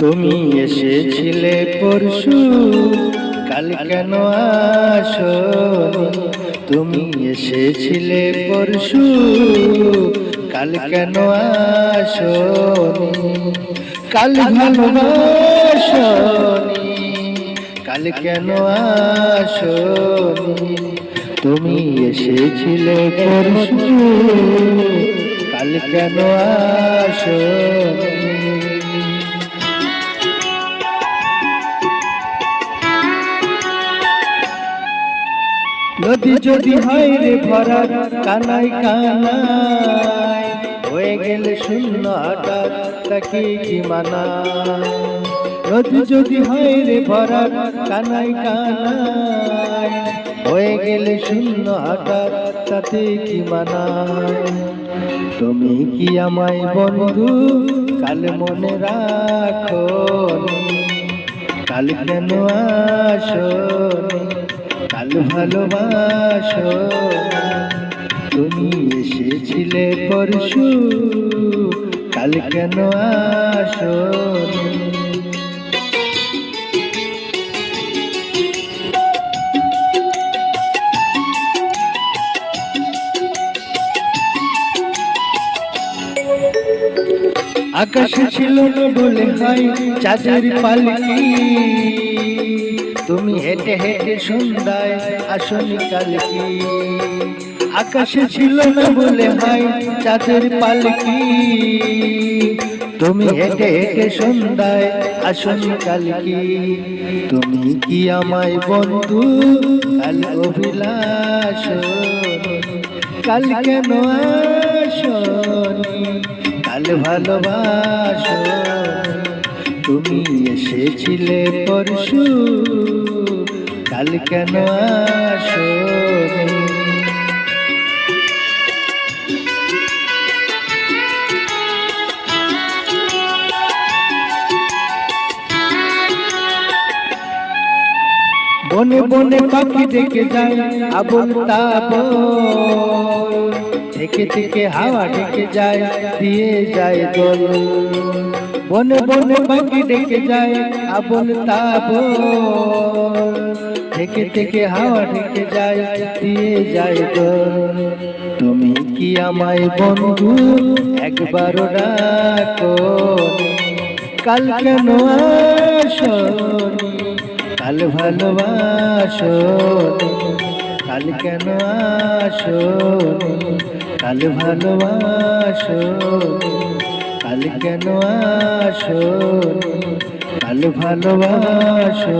তুমি এসেছিলে পরশু, কাল কেন আসোনি? তুমি এসেছিলে পরশু, কাল কেন আসোনি? কাল ভালোবাসোনি, কাল কেন আসোনি? তুমি এসেছিলে পরশু, কাল কেন আসোনি? নদী যদি হয় রে ভরা কানাই কানাই, হয়ে গেলে শূন্য হঠাৎ তাকে কি মানায়? নদী যদি হয় রে ভরা কানাই কানাই, হয়ে গেলে শূন্য হঠাৎ তাতে কি মানায়? তুমি কি আমায় বন্ধু কাল মনে রাখো? কাল কেন আসোনি? কাল ভালোবাসো, তুমি এসেছিলে পরশু, কাল কেন আসোনি? আকাশে ছিল না বলে হয় চাঁদের পালকি, তুমি হেঁটে হেঁটে সন্ধ্যায় আসনি কালকি। আকাশে ছিল না বলে হয় চাঁদের পালকি, তুমি হেঁটে হেঁটে সন্ধ্যায় আসনি কালকি। তুমি কি আমায় বন্ধু কাল অভিলাষ, কাল কেন আসনি? কাল ভালোবাসো, তুমি এসেছিলে পরশু, কাল কেন আসোনি? বনে বনে পাখি ডেকে যায় আবল তাবল, থেকে থেকে হাওয়া ডেকে যায় দিয়ে যায় দোল। বনে বনে পাখি ডেকে যায় আবল তাবল, থেকে থেকে হাওয়া ডেকে যায় দিয়ে যায় দোল। তুমি কি আমায় বন্ধু একবারও ডাকো? কাল কেন আসোনি? কাল ভালোবাসো, কাল কেন আসোনি? কাল ভালোবাসো, কাল কেন আসোনি? কাল ভালোবাসো।